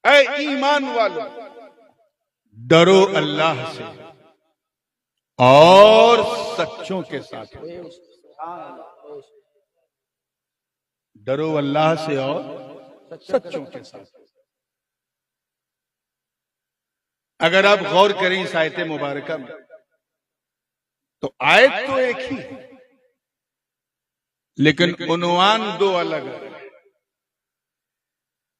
اے ایمان والو ڈرو اللہ سے اور سچوں کے ساتھ ڈرو اللہ سے اور سچوں کے ساتھ۔ اگر آپ غور کریں اس آیت مبارکہ میں تو آیت تو ایک ہی ہے لیکن عنوان دو الگ ہے۔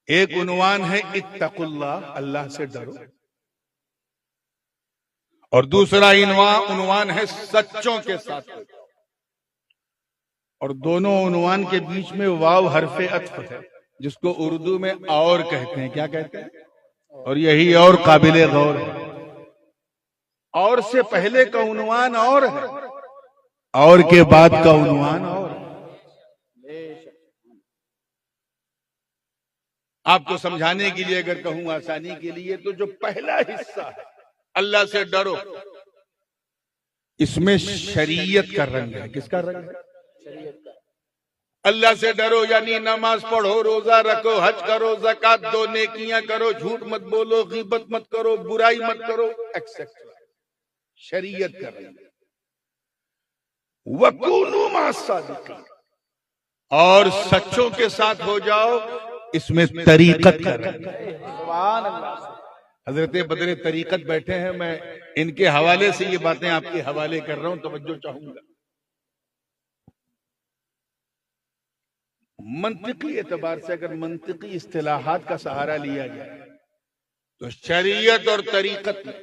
ایک عنوان ہے اتقوا اللہ، اللہ سے ڈرو، اور دوسرا عنوان ہے سچوں کے ساتھ، اور دونوں عنوان کے بیچ میں واو حرف عطف ہے جس کو اردو میں اور کہتے ہیں۔ کیا کہتے ہیں؟ اور یہی اور قابل غور ہے۔ اور سے پہلے کا عنوان اور ہے، اور کے بعد کا عنوان اور ہے۔ آپ کو سمجھانے کے لیے اگر کہوں آسانی کے لیے تو جو پہلا حصہ ہے اللہ سے ڈرو، اس میں شریعت کا رنگ ہے۔ کس کا رنگ ہے؟ اللہ سے ڈرو یعنی نماز پڑھو، روزہ رکھو، حج کرو، زکات دو، نیکیاں کرو، جھوٹ مت بولو، غیبت مت کرو، برائی مت کرو، ایکسیکٹرا۔ شریعت کا رنگ ہے۔ وَكُونُوا مَعَ الصَّادِقِينَ، اور سچوں کے ساتھ ہو جاؤ، اس میں طریقت کا رنگ ہے۔ سبحان اللہ۔ حضرت بدر طریقت بیٹھے ہیں، میں ان کے حوالے سے یہ باتیں آپ کے حوالے کر رہا ہوں، توجہ چاہوں گا۔ منطقی اعتبار سے اگر منطقی اصطلاحات کا سہارا لیا جائے تو شریعت اور طریقت میں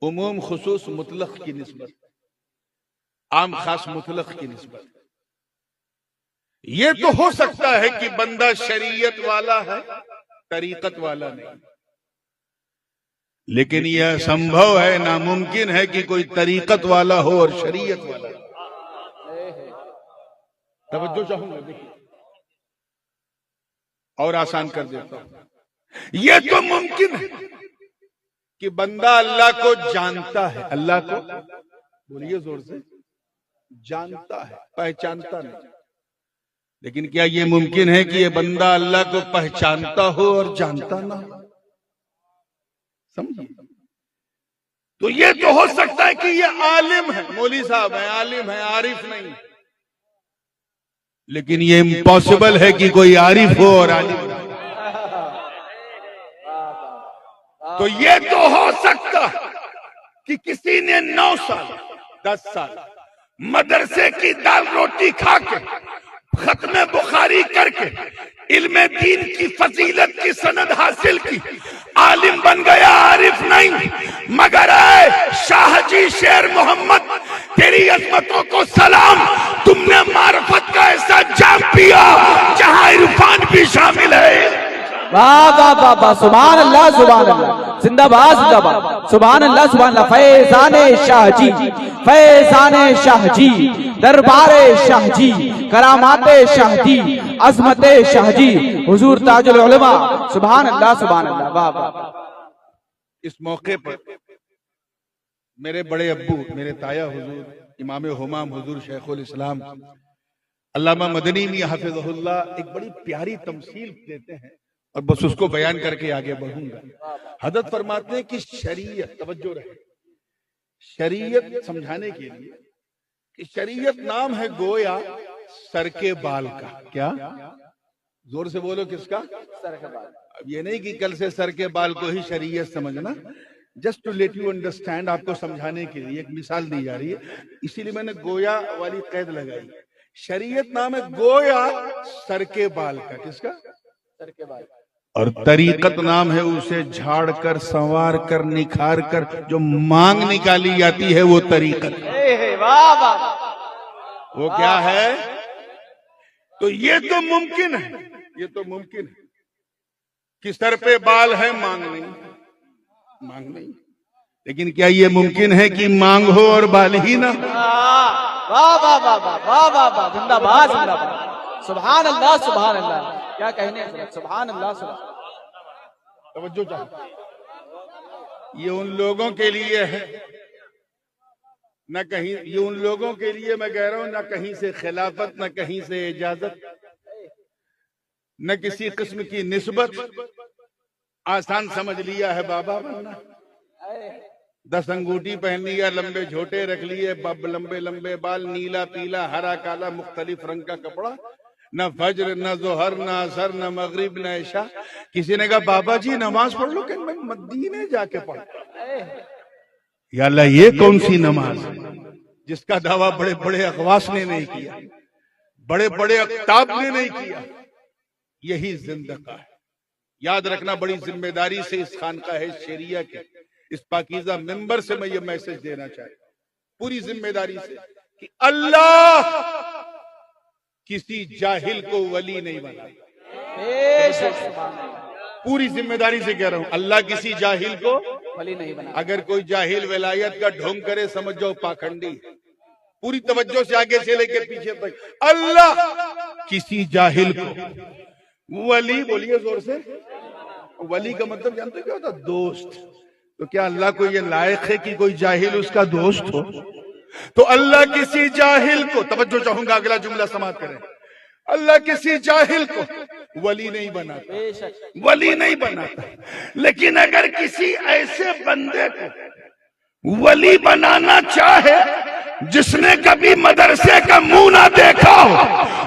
عموم خصوص مطلق کی نسبت، عام خاص مطلق کی نسبت۔ یہ تو ہو سکتا ہے کہ بندہ شریعت والا ہے، طریقت والا نہیں، لیکن یہ سمبھو ہے، ناممکن ہے کہ کوئی طریقت والا ہو اور شریعت والا ہو۔ توجہ چاہوں گا، دیکھیے اور آسان کر دیتا ہوں۔ یہ تو ممکن ہے کہ بندہ اللہ کو جانتا ہے، اللہ کو بولیے زور سے، جانتا ہے، پہچانتا نہیں، لیکن کیا یہ ممکن ہے کہ یہ بندہ اللہ کو پہچانتا ہو اور جانتا نہ ہو؟ سمجھیے، تو یہ تو ہو سکتا ہے کہ یہ عالم ہے، مولوی صاحب ہے، عالم ہے، عارف نہیں، لیکن یہ امپاسبل ہے کہ کوئی عارف ہو اور عالم نہ ہو۔ تو یہ تو ہو سکتا ہے کہ کسی نے 9 سال 10 سال مدرسے کی دال روٹی کھا کے، ختم بخاری کر کے، علم دین کی فضیلت کی سند حاصل کی، عالم بن گیا، عارف نہیں، مگر اے شاہ جی شیر محمد، تیری عظمتوں کو سلام، تم نے معرفت کا ایسا جام پیا جہاں عرفان بھی شامل ہے۔ واہ واہ واہ واہ، سبحان اللہ سبحان اللہ، زندہ باد زندہ باد، سبحان اللہ سبحان اللہ۔ فیضان شاہ جی، فیضان شاہ جی، دربار شاہ جی، کرامات شاہ جی، عظمت شاہ جی، حضور تاج العلماء، سبحان اللہ سبحان اللہ۔ واہ واہ۔ اس موقع پر میرے بڑے ابو، میرے تایا حضور امام حمام حضور شیخ الاسلام علامہ مدنی میاں حفظہ اللہ ایک بڑی پیاری تمثیل دیتے ہیں، اور بس اس کو بیان کر کے آگے بڑھوں گا۔ حضرت فرماتے ہیں کہ شریعت، توجہ رہے، شریعت سمجھانے کے لیے کہ شریعت نام ہے گویا سر کے بال کا۔ کیا؟ زور سے بولو، کس کا؟ سر کے بال۔ اب یہ نہیں کہ کل سے سر کے بال کو ہی شریعت سمجھنا، just to let you understand, آپ کو سمجھانے کے لیے ایک مثال دی جا رہی ہے، اسی لیے میں نے گویا والی قید لگائی۔ شریعت نام ہے گویا سر کے بال کا۔ کس کا؟ سر کے بال۔ اور طریقت نام ہے اسے جھاڑ کر، سنوار کر، نکھار کر جو مانگ نکالی جاتی ہے، وہ طریقت۔ وہ کیا ہے؟ تو یہ تو ممکن ہے، یہ تو ممکن ہے کہ سر پہ بال ہے، مانگ نہیں، لیکن کیا یہ ممکن ہے کہ مانگ ہو اور بال ہی نہ؟ واہ واہ واہ واہ واہ واہ، زندہ باد زندہ باد، سبحان اللہ سبحان اللہ۔ کیا کہنے ہیں، سبحان اللہ سبحان اللہ۔ توجہ چاہیے، یہ ان لوگوں کے لیے ہے، نہ کہیں، یہ ان لوگوں کے لیے میں کہہ رہا ہوں، نہ کہیں سے خلافت، نہ کہیں سے اجازت، نہ کسی قسم کی نسبت، آسان سمجھ لیا ہے بابا بننا، 10 انگوٹھی پہن لیا، لمبے جھوٹے رکھ لیے، لمبے لمبے بال، نیلا پیلا ہرا کالا مختلف رنگ کا کپڑا، نہ فجر نہ ظہر نہ عصر نہ مغرب نہ عشاء۔ کسی نے کہا بابا جی نماز پڑھ لو، کہ میں مدینے جا کے پڑھ۔ یا اللہ یہ کون سی نماز ہے جس کا دعویٰ بڑے بڑے اغواس نے نہیں کیا، بڑے بڑے اقطاب نے نہیں کیا؟ یہی زندگی ہے۔ یاد رکھنا، بڑی ذمہ داری سے اس خانقاہ شریعہ کے اس پاکیزہ ممبر سے میں یہ میسج دینا چاہتا ہوں، پوری ذمہ داری سے، کہ اللہ کسی جاہل کو ولی نہیں بنا۔ پوری ذمہ داری سے کہہ رہا ہوں، اللہ کسی جاہل کو ولی نہیں بنا۔ اگر کوئی جاہل ولایت کا ڈھونگ کرے سمجھ جاؤ پاکھنڈی۔ پوری توجہ سے آگے سے لے کے پیچھے تک، اللہ کسی جاہل کو ولی، بولیے زور سے، ولی کا مطلب جانتے کیا ہوتا؟ دوست۔ تو کیا اللہ کو یہ لائق ہے کہ کوئی جاہل اس کا دوست ہو؟ تو اللہ کسی جاہل کو، توجہ چاہوں گا اگلا جملہ سماعت کریں، اللہ کسی جاہل کو ولی نہیں بناتا، ولی نہیں بناتا۔ لیکن اگر کسی ایسے بندے کو ولی بنانا چاہے جس نے کبھی مدرسے کا منہ نہ دیکھا ہو،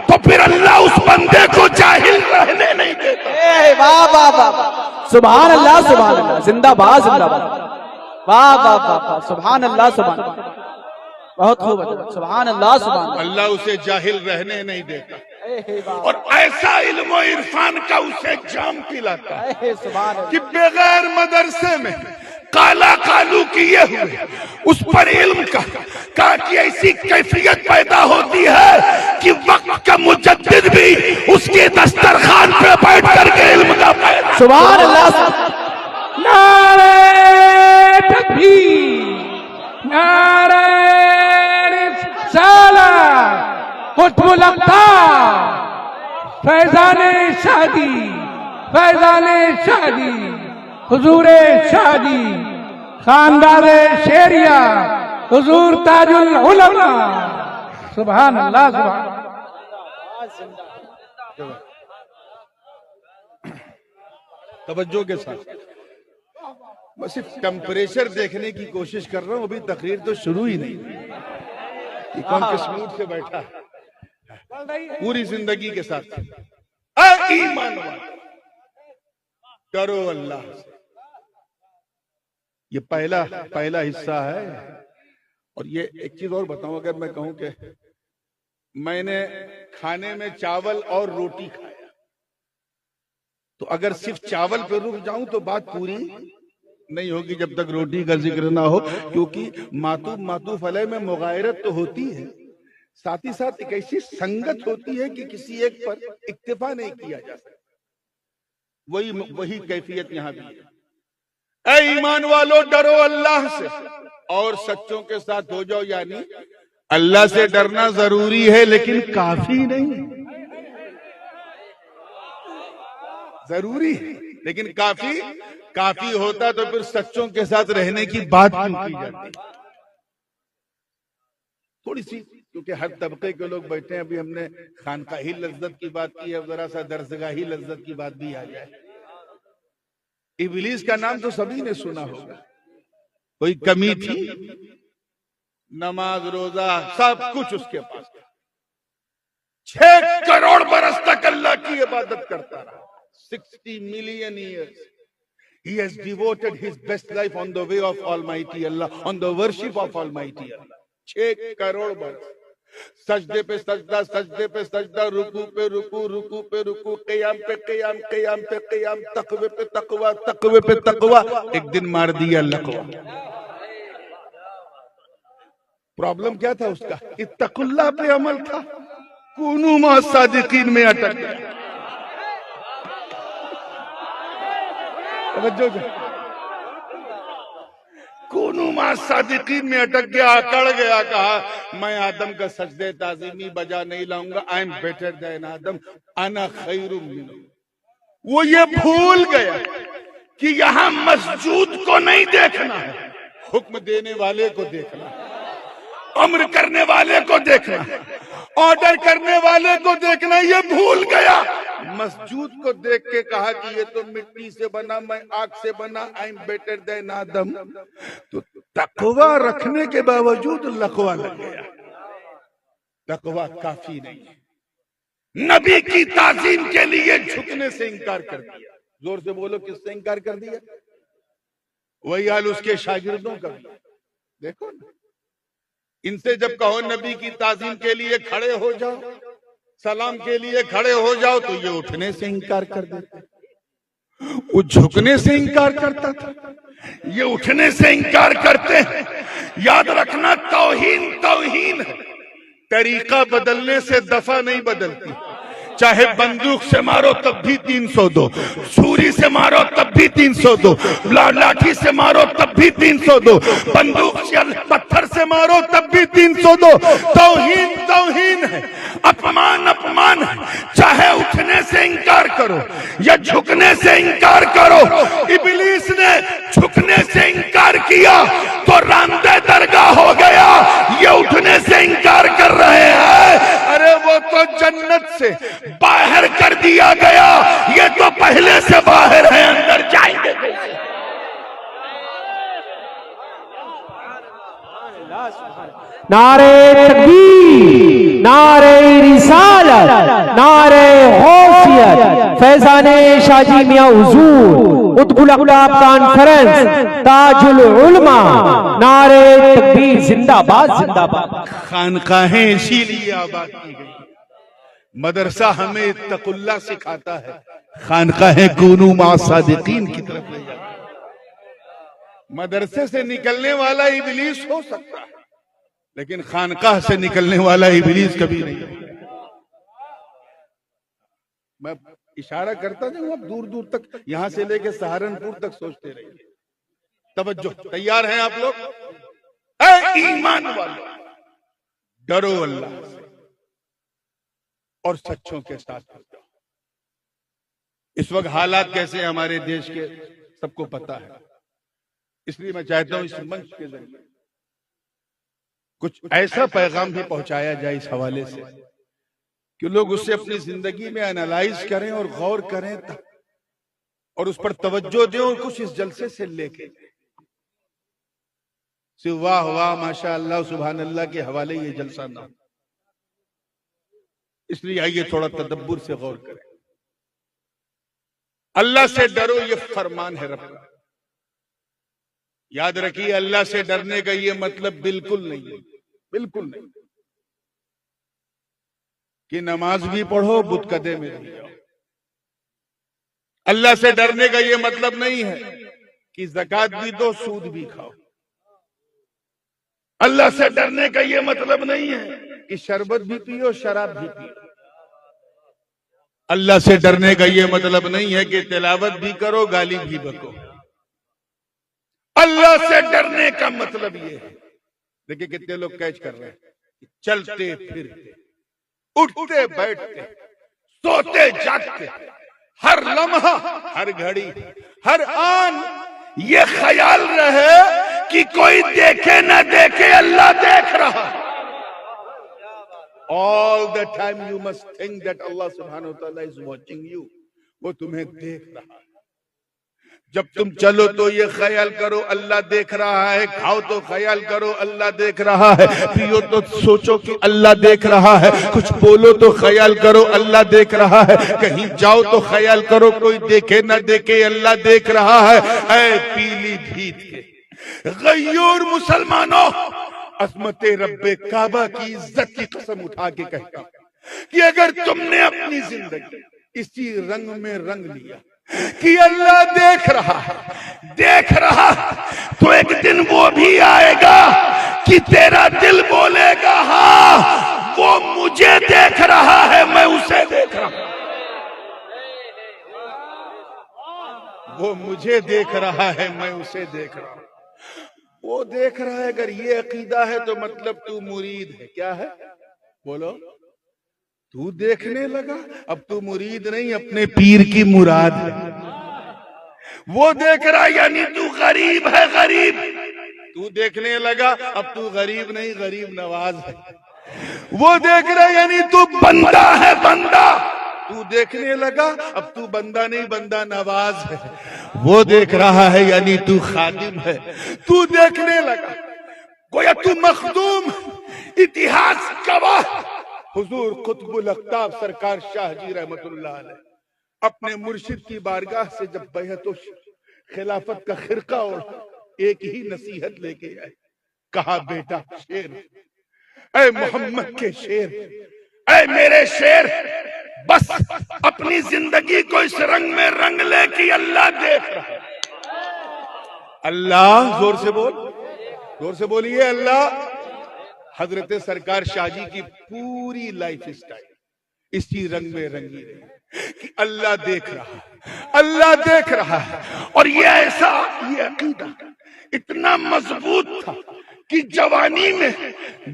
تو پھر اللہ اس بندے کو جاہل رہنے نہیں دیتا۔ واہ واہ واہ، سبحان اللہ سبحان اللہ، زندہ باد زندہ باد، واہ واہ واہ، سبحان اللہ سبحان اللہ، بہت خوب ہے، سبحان اللہ سبحان اللہ۔ اللہ اسے جاہل رہنے نہیں دیتا، اور ایسا علم و عرفان کا اسے جام پلاتا کہ بغیر مدرسے میں کالا کالو کیے ہوئے اس پر علم کا کہ ایسی کیفیت پیدا ہوتی ہے کہ وقت کا مجدد بھی اس کے دسترخوان پہ بیٹھ کر کے علم کا پیدا۔ سبحان اللہ، نعرہ تکبیر، نعرہ رسالت، قطب الاقطاب، فیضان شادی، فیضان شادی، حضور شادی، خاندان شیریہ، حضور تاج العلماء، سبحان اللہ سبحان اللہ۔ توجہ کے ساتھ میں صرف ٹمپریچر دیکھنے کی کوشش کر رہا ہوں، ابھی تقریر تو شروع ہی نہیں، کہ کون کس موڈ سے بیٹھا ہے۔ پوری زندگی کے ساتھ اے ایمان والو، ڈرو اللہ سے۔ یہ پہلا حصہ ہے۔ اور یہ ایک چیز اور بتاؤں، اگر میں کہوں کہ میں نے کھانے میں چاول اور روٹی کھایا، تو اگر صرف چاول پہ رک جاؤں تو بات پوری نہیں ہوگی جب تک روٹی کا ذکر نہ ہو، کیونکہ معطوف علیہ میں مغایرت تو ہوتی ہے، ساتھ ہی ساتھ ایک ایسی سنگت ہوتی ہے کہ کسی ایک پر اکتفا نہیں کیا جا سکتا۔ وہی کیفیت یہاں بھی ہے۔ اے ایمان والو، ڈرو اللہ سے اور سچوں کے ساتھ ہو جاؤ، یعنی اللہ سے ڈرنا ضروری ہے لیکن کافی نہیں، ضروری ہے لیکن کافی ہوتا تو پھر سچوں کے ساتھ رہنے کی بات کیوں کی جاتی؟ تھوڑی سی، کیونکہ ہر طبقے کے لوگ بیٹھے ہیں، ابھی ہم نے خانقاہی لذت کی بات کی ہے، ذرا سا درسگاہی لذت کی بات بھی آ جائے۔ ابلیس کا نام تو سبھی نے سنا ہوگا، کوئی کمی تھی؟ نماز روزہ سب کچھ اس کے پاس تھا، 6 کروڑ برس تک اللہ کی عبادت کرتا رہا، 60 million years. He has devoted his best life on the way of Almighty Allah, on the worship of Almighty Allah. 6 crore برس، سجدے پہ سجدہ، سجدے پہ سجدہ، رکوع پہ رکوع، رکوع پہ رکوع، قیام پہ قیام، قیام پہ قیام، تقوی پہ تقوی، تقوی پہ تقوی، ایک دن مار دیا لقوہ۔ پرابلم کیا تھا اس کا؟ اتقوا اللہ پہ عمل تھا، کونوا مع الصادقین میں اٹک گیا۔ کونوا مع الصادقین میں اٹک گیا، اکڑ گیا، کہا میں آدم کا سجدہ تعظیمی بجا نہیں لاؤں گا، I am better than آدم، انا خیر منہ۔ وہ یہ بھول گیا کہ یہاں مسجود کو نہیں دیکھنا ہے، حکم دینے والے کو دیکھنا ہے۔ امر کرنے والے کو دیکھنا، آرڈر کرنے والے کو دیکھنا یہ بھول گیا. مسجود کو دیکھ کے کہا کہ یہ تو مٹی سے بنا، میں آگ سے بنا، آئی ایم بیٹر دین آدم. تو تقوی رکھنے کے باوجود لقوہ لگ گیا. تقوی کافی نہیں ہے. نبی کی تعظیم کے لیے جھکنے سے انکار کر دیا. زور سے بولو، کس سے انکار کر دیا؟ وہی حال اس کے شاگردوں کا بھی. دیکھو نا، ان سے جب کہو نبی کی تعظیم کے لیے کھڑے ہو جاؤ، سلام کے لیے کھڑے ہو جاؤ، تو یہ اٹھنے سے انکار کر دیتے. وہ جھکنے سے انکار کرتا تھا، یہ اٹھنے سے انکار کرتے ہیں. یاد رکھنا، توہین توہین ہے. طریقہ بدلنے سے دفعہ نہیں بدلتی. چاہے بندوق سے مارو تب بھی 300 دو، چھری سے مارو تب بھی 300 دو، لاٹھی سے مارو تب بھی 300 دو، بندوق سے پتھر سے مارو تب بھی 300 دو. توہین توہین ہے، اپمان اپمان ہے. چاہے اٹھنے سے انکار کرو یا جھکنے سے انکار کرو. ابلیس نے جھکنے سے انکار کیا تو راندہ درگاہ ہو گیا. یہ اٹھنے سے انکار کر رہے ہیں، ارے وہ تو جنت سے باہر کر دیا گیا، یہ تو پہلے سے باہر ہے، اندر جائیں گے. نعرے تکبیر، نعرے رسالت، نعرے حیثیت، فیضان شاہ جی میاں حضور قطب الاقطاب کانفرنس تاج العلماء. نعرے تکبیر، زندہ باد زندہ باد. خانقاہیں اسی لیے آباد کی گئی. مدرسہ ہمیں اتق اللہ سکھاتا ہے، خانقاہیں کونوا مع الصادقین کی طرف لے جاتا ہے. مدرسے سے نکلنے والا ابلیس ہو سکتا ہے، لیکن خانقاہ سے نکلنے والا ابلیس کبھی نہیں. میں اشارہ کرتا جاؤں، اب دور دور تک، یہاں سے لے کے سہارنپور تک سوچتے رہیے. توجہ، تیار ہیں آپ لوگ؟ اے ایمان والو، ڈرو اللہ سے اور سچوں کے ساتھ ہو جاؤ. اس وقت حالات کیسے ہمارے دیش کے سب کو پتا ہے. اس لیے میں چاہتا ہوں اس منچ کے ذریعے کچھ ایسا پیغام بھی پہنچایا جائے اس حوالے سے کہ لوگ اس سے اپنی زندگی میں انالائز کریں اور غور کریں اور اس پر توجہ دیں اور کچھ اس جلسے سے لے کے واہ واہ ماشاء اللہ سبحان اللہ کے حوالے یہ جلسہ نہ. اس لیے آئیے تھوڑا تدبر سے غور کریں. اللہ سے ڈرو، یہ فرمان ہے رب کا. یاد رکھیے، اللہ سے ڈرنے کا یہ مطلب بالکل نہیں ہے، بالکل نہیں کہ نماز بھی پڑھو بت قدے میں رہ جاؤ. اللہ سے ڈرنے کا یہ مطلب نہیں ہے کہ زکوٰۃ بھی دو سود بھی کھاؤ. اللہ سے ڈرنے کا یہ مطلب نہیں ہے کہ شربت بھی پیو شراب بھی پیو. اللہ سے ڈرنے کا یہ مطلب نہیں ہے کہ تلاوت بھی کرو گالی بھی بکو. اللہ سے ڈرنے کا مطلب یہ ہے، دیکھیں کتنے لوگ کیچ کر رہے ہیں، چلتے پھرتے، اٹھتے بیٹھتے، سوتے جاگتے، ہر لمحہ، ہر گھڑی، ہر آن یہ خیال رہے کہ کوئی دیکھے نہ دیکھے اللہ دیکھ رہا. All the time you must think that Allah subhanahu wa ta'ala is watching you. وہ تمہیں دیکھ رہا ہے. جب تم چلو تو یہ خیال کرو اللہ دیکھ رہا ہے، کھاؤ تو خیال کرو اللہ دیکھ رہا ہے، پیو تو سوچو کہ اللہ دیکھ رہا ہے، کچھ بولو تو خیال کرو اللہ دیکھ رہا ہے، کہیں جاؤ تو خیال کرو کوئی دیکھے نہ دیکھے اللہ دیکھ رہا ہے. اے پیلی بھیت کے غیور مسلمانوں، عظمت رب کعبہ کی عزت کی قسم اٹھا کے کہتا کہ اگر تم نے اپنی زندگی اسی رنگ میں رنگ لیا کہ اللہ دیکھ رہا تو ایک دن وہ بھی آئے گا کہ تیرا دل بولے گا ہاں وہ مجھے دیکھ رہا ہے میں اسے دیکھ رہا ہوں. وہ مجھے دیکھ رہا ہے میں اسے دیکھ رہا ہوں. وہ دیکھ رہا ہے. اگر یہ عقیدہ ہے تو مطلب تو مرید ہے. کیا ہے بولو؟ تو دیکھنے لگا، اب تو مرید نہیں اپنے پیر کی مراد ہے. وہ دیکھ رہا یعنی تو غریب ہے، غریب تو دیکھنے لگا اب تو غریب نہیں غریب نواز ہے. وہ دیکھ رہا یعنی تو بندہ ہے بندہ. تو دیکھنے لگا اب تو بندہ نہیں بندہ نواز ہے. وہ دیکھ رہا ہے یعنی تو خادم ہے. تو دیکھنے لگا گویا تو مخدوم. اتہاس گواہ حضور قطب الاقطاب سرکار شاہ جی رحمت اللہ علیہ اپنے مرشد کی بارگاہ سے جب بیعت و خلافت کا خرقہ اور ایک ہی نصیحت لے کے آئے. کہا بیٹا شیر اے محمد کے شیر اے میرے شیر بس اپنی زندگی کو اس رنگ میں رنگ لے کہ اللہ دیکھ رہا ہے. اللہ زور سے بول زور سے بولیے اللہ. حضرت سرکار شاہ جی کی پوری لائف اسٹائل اسی رنگ میں رنگی رہی کہ اللہ دیکھ رہا ہے اللہ دیکھ رہا ہے. اور یہ ایسا یہ عقیدہ اتنا مضبوط تھا کہ جوانی میں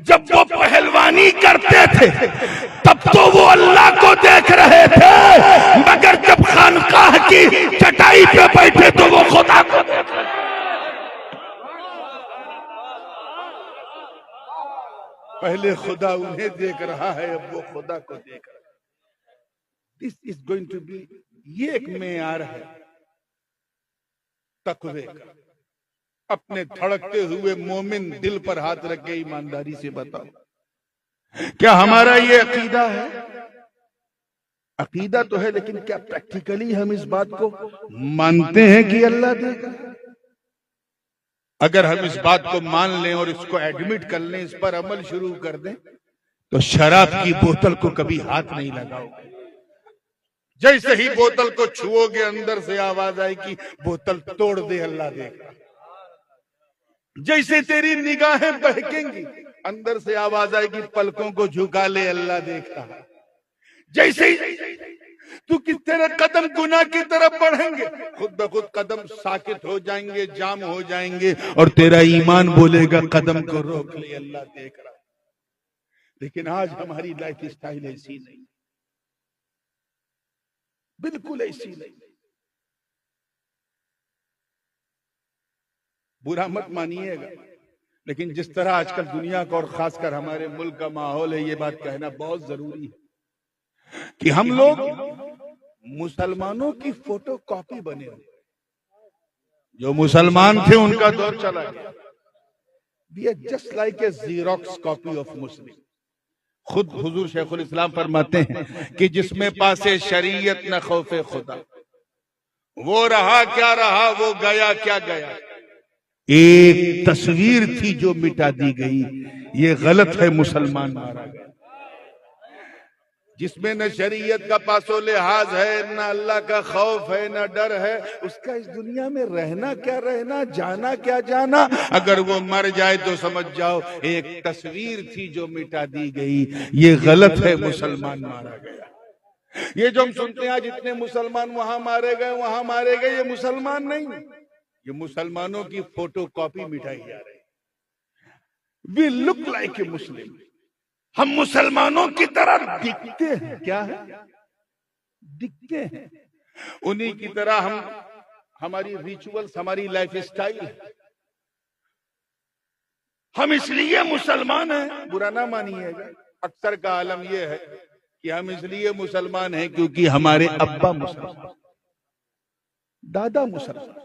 جب وہ پہلوانی کرتے تھے تب تو وہ اللہ کو دیکھ رہے تھے مگر جب خانقاہ کی چٹائی پہ بیٹھے تو وہ خدا کو دیکھ رہے تھے. پہلے خدا انہیں دیکھ رہا ہے اب وہ خدا کو دیکھ رہا ہے. This is going to be یہ ایک معیار ہے تقوی کا. اپنے دھڑکتے ہوئے مومن دل پر ہاتھ رکھ کے ایمانداری سے بتاؤ کیا ہمارا یہ عقیدہ ہے؟ عقیدہ تو ہے لیکن کیا پریکٹیکلی ہم اس بات کو مانتے ہیں کہ اللہ دیکھ رہا ہے؟ اگر ہم اس بات کو مان لیں اور اس کو ایڈمٹ کر لیں اس پر عمل شروع کر دیں تو شراب کی بوتل کو کبھی ہاتھ نہیں لگاؤ گے. جیسے ہی بوتل کو چھوؤ گے اندر سے آواز آئے کہ بوتل توڑ دے اللہ دیکھ رہا. جیسے تیری نگاہیں بہکیں گی اندر سے آواز آئے گی پلکوں کو جھکا لے اللہ دیکھ رہا. جیسے ہی تو تیرے قدم گناہ کی طرف بڑھیں گے خود بخود قدم ساکت ہو جائیں گے جام ہو جائیں گے اور تیرا ایمان بولے گا قدم کو روک لے اللہ دیکھ رہا. لیکن آج ہماری لائف اسٹائل ایسی نہیں بالکل ایسی نہیں. برا مت مانیے گا لیکن جس طرح آج کل دنیا کا اور خاص کر ہمارے ملک کا ماحول ہے یہ بات کہنا بہت ضروری ہے کہ ہم لوگ مسلمانوں کی فوٹو کاپی بنے ہوئے. جو مسلمان تھے ان کا دور چلا گیا. We are just like a Xerox copy of Muslim. خود حضور شیخ الاسلام فرماتے ہیں کہ جس میں پاسے شریعت نہ خوف خدا وہ رہا کیا رہا وہ گیا کیا گیا. ایک تصویر تھی جو مٹا دی گئی یہ غلط ہے مسلمان مارا گیا. جس میں نہ شریعت کا پاس و لحاظ ہے نہ اللہ کا خوف ہے نہ ڈر ہے اس کا اس دنیا میں رہنا کیا رہنا جانا کیا جانا. اگر وہ مر جائے تو سمجھ جاؤ ایک تصویر تھی جو مٹا دی گئی یہ غلط ہے مسلمان مارا گیا. یہ جو ہم سنتے ہیں جتنے مسلمان وہاں مارے گئے یہ مسلمان نہیں یہ مسلمانوں کی فوٹو کاپی مٹائی جا رہی. We look like a Muslim. ہم مسلمانوں کی طرح دکھتے ہیں. کیا ہے؟ دکھتے ہیں انہی کی طرح. ہماری ریچولز ہماری لائف اسٹائل ہم اس لیے مسلمان ہیں برا نہ مانیے گا. اکثر کا عالم یہ ہے کہ ہم اس لیے مسلمان ہیں کیونکہ ہمارے ابا مسلمان دادا مسلمان.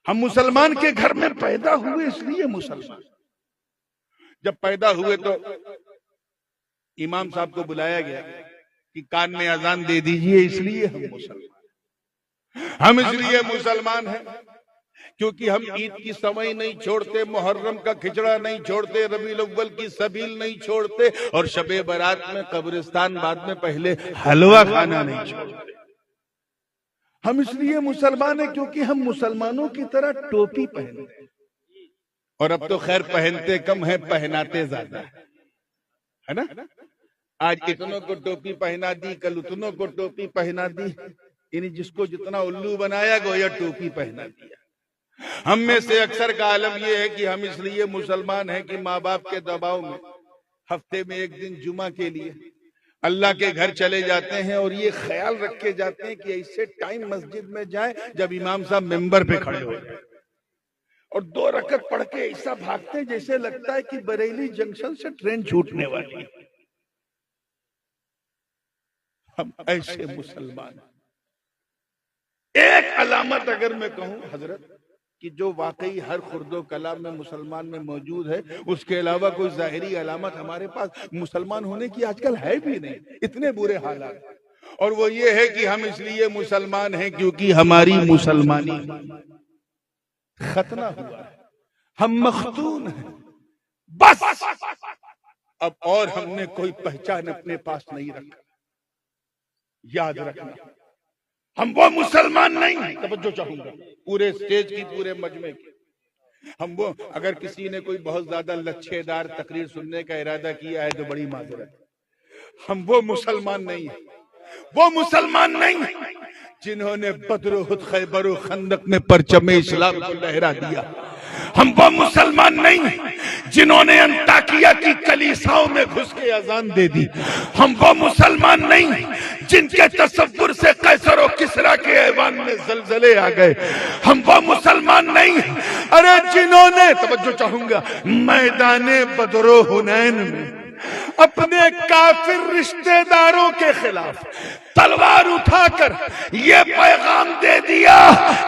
ہم مسلمان کے گھر میں پیدا ہوئے اس لیے مسلمان. جب پیدا ہوئے تو امام صاحب کو بلایا گیا کہ کان میں اذان دے دیجئے اس لیے ہم مسلمان. ہم اس لیے مسلمان ہیں کیونکہ ہم عید کی سمئی نہیں چھوڑتے محرم کا کھچڑا نہیں چھوڑتے ربیع الاول کی سبیل نہیں چھوڑتے اور شب برات میں قبرستان بعد میں پہلے حلوہ کھانا نہیں چھوڑتے. ہم اس لیے مسلمان ہیں کیونکہ ہم مسلمانوں کی طرح ٹوپی پہنتے ہیں اور اب تو خیر پہنتے کم ہیں پہناتے زیادہ ہے نا. آج اتنوں کو ٹوپی پہنا دی کل اتنوں کو ٹوپی پہنا دی یعنی جس کو جتنا الو بنایا گویا ٹوپی پہنا دیا. ہم میں سے اکثر کا عالم یہ ہے کہ ہم اس لیے مسلمان ہیں کہ ماں باپ کے دباؤ میں ہفتے میں ایک دن جمعہ کے لیے اللہ کے گھر چلے جاتے ہیں اور یہ خیال رکھے جاتے ہیں کہ ایسے ٹائم مسجد میں جائیں جب امام صاحب ممبر پہ کھڑے ہو جائیں اور 2 رکعت پڑھ کے ایسا بھاگتے جیسے لگتا ہے کہ بریلی جنکشن سے ٹرین چھوٹنے والی ہے۔ ہم ایسے مسلمان ہیں۔ ایک علامت اگر میں کہوں حضرت کہ جو واقعی ہر خرد و کلام میں مسلمان میں موجود ہے، اس کے علاوہ کوئی ظاہری علامت ہمارے پاس مسلمان ہونے کی آج کل ہے بھی نہیں، اتنے برے حالات، اور وہ یہ ہے کہ ہم اس لیے مسلمان ہیں کیونکہ ہماری مسلمانی ختنہ ہوا ہے، ہم مختون ہیں، بس اب اور ہم نے کوئی پہچان اپنے پاس نہیں رکھا۔ یاد رکھنا ہم وہ مسلمان نہیں ہیں، توجہ چاہوں گا پورے سٹیج کی، پورے مجمع کی، ہم وہ، اگر کسی نے کوئی بہت زیادہ لچھے دار تقریر سننے کا ارادہ کیا ہے تو بڑی معذرت ہے، ہم وہ مسلمان نہیں ہیں، وہ مسلمان نہیں ہیں جنہوں نے بدر و احد، خیبر و خندق میں پرچم اسلام کو لہرا دیا، ہم وہ مسلمان نہیں ہیں جنہوں نے انطاکیہ کی کلیساؤں میں گھس کے اذان دے دی، ہم وہ مسلمان نہیں ہیں جن کے تصور سے قیصر و کسریٰ کے ایوان میں زلزلے آ گئے، ہم وہ مسلمان نہیں ہیں ارے جنہوں نے، توجہ چاہوں گا، میدان بدر و حنین میں اپنے کافر رشتہ داروں کے خلاف تلوار اٹھا کر یہ پیغام دے دیا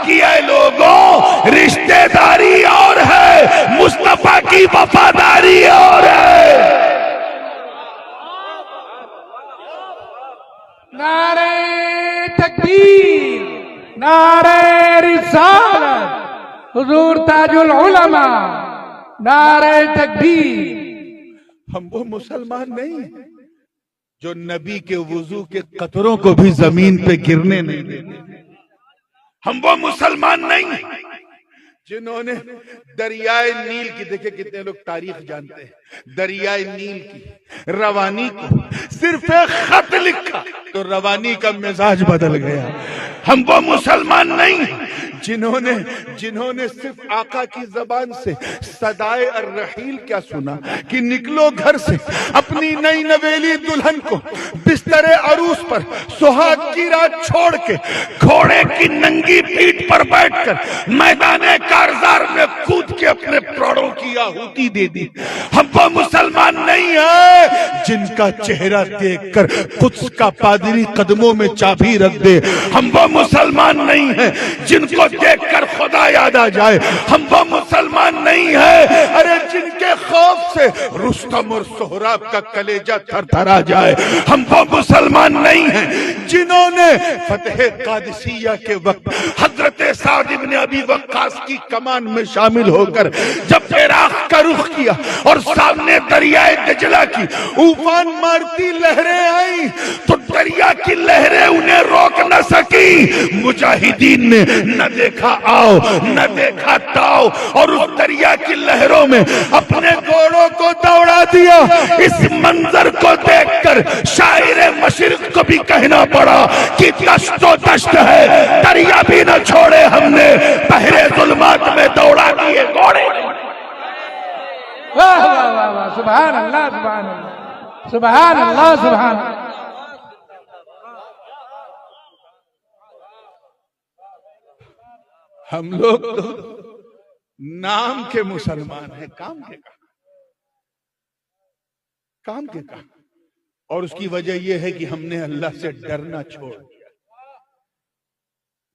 کہ اے لوگوں، رشتہ داری اور ہے، مصطفیٰ کی وفاداری اور ہے۔ نعرہ تکبیر، نعرہ رسالت، حضور تاج العلماء، نعرہ تکبیر۔ ہم وہ مسلمان نہیں ہیں جو نبی کے وضو کے قطروں کو بھی زمین پہ گرنے نہیں دیتے، ہم وہ مسلمان نہیں ہیں جنہوں نے دریائے نیل کی، دیکھیں کتنے لوگ تاریخ جانتے ہیں، دریائے نیل کی روانی کو صرف ایک خط لکھا تو روانی کا مزاج بدل گیا، ہم وہ مسلمان نہیں ہیں جنہوں نے صرف آقا کی زبان سے صدائے الرحیل کیا سنا کہ نکلو گھر سے، اپنی نئی نویلی دلہن کو بستر عروس پر سہاگ کی رات چھوڑ کے گھوڑے کی ننگی پیٹھ پر بیٹھ کر میدان کارزار میں کود کے اپنے پراڑوں کی آہوتی دے دی، ہم وہ مسلمان نہیں ہیں جن کا چہرہ دیکھ کر قدس کا پادری قدموں میں چابی رکھ دے، ہم وہ مسلمان نہیں ہیں جن کو دیکھ کر خدا یاد آ جائے، ہم وہ مسلمان نہیں ہیں ارے جن کے خوف سے رستم اور سہراب کا کلیجہ تھر تھرا جائے، ہم وہ مسلمان نہیں ہیں جنہوں نے فتح قادسیہ کے وقت حضرت سعد بن ابی وقاص کی کمان میں شامل ہو کر جب عراق کا رخ کیا اور سامنے دریائے دجلہ کی اوفان مارتی لہریں آئیں تو دریا کی لہریں انہیں روک نہ سکی، مجاہدین نے نہ دیکھا آؤ نہ دیکھا تاؤ اور اس دریا کی لہروں میں اپنے گھوڑوں کو دوڑا دیا۔ اس منظر کو دیکھ کر شاعر مشرق کو بھی کہنا پڑا کہ دشت و دشت ہے، دریا بھی نہ چھوڑے ہم نے، بحر ظلمات میں دوڑا دیے گھوڑے۔ واہ واہ واہ واہ، سبحان اللہ، سبحان اللہ، سبحان اللہ، سبحان اللہ۔ ہم لوگ تو نام کے مسلمان ہیں، کام کے کام کے کام، اور اس کی وجہ یہ ہے کہ ہم نے اللہ سے ڈرنا چھوڑ دیا،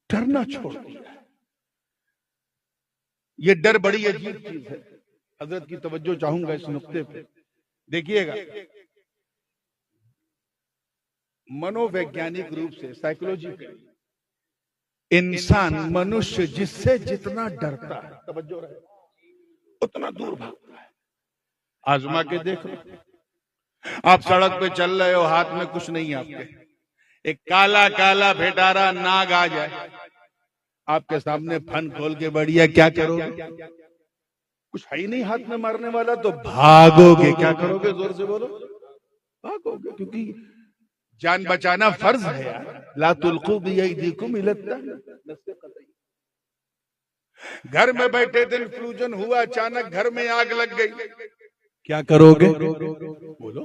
ڈرنا چھوڑ دیا۔ یہ ڈر بڑی عجیب چیز ہے، حضرت کی توجہ چاہوں گا اس نقطے پہ، دیکھیے گا منو ویگیانک روپ سے، سائیکولوجی پہ، انسان منشیہ جس سے جتنا ڈرتا ہے، توجہ رہے، اتنا دور بھاگتا ہے۔ آزما کے دیکھ لو، آپ سڑک پہ چل رہے ہو، ہاتھ میں کچھ نہیں آپ کے، ایک کالا کالا بھیٹارا ناگ آ جائے آپ کے سامنے، پھن کھول کے بڑھیا، کیا کرو گے؟ کچھ ہے ہی نہیں ہاتھ میں مارنے والا تو بھاگو گے، کیا کرو گے؟ زور سے بولو، بھاگو گے، کیونکہ جان بچانا فرض ہے یار، لا تلقوا بایدیکم الی التہلکہ۔ گھر میں بیٹھے دن فلوجن ہوا، اچانک گھر میں آگ لگ گئی، کیا کرو گے؟ بولو۔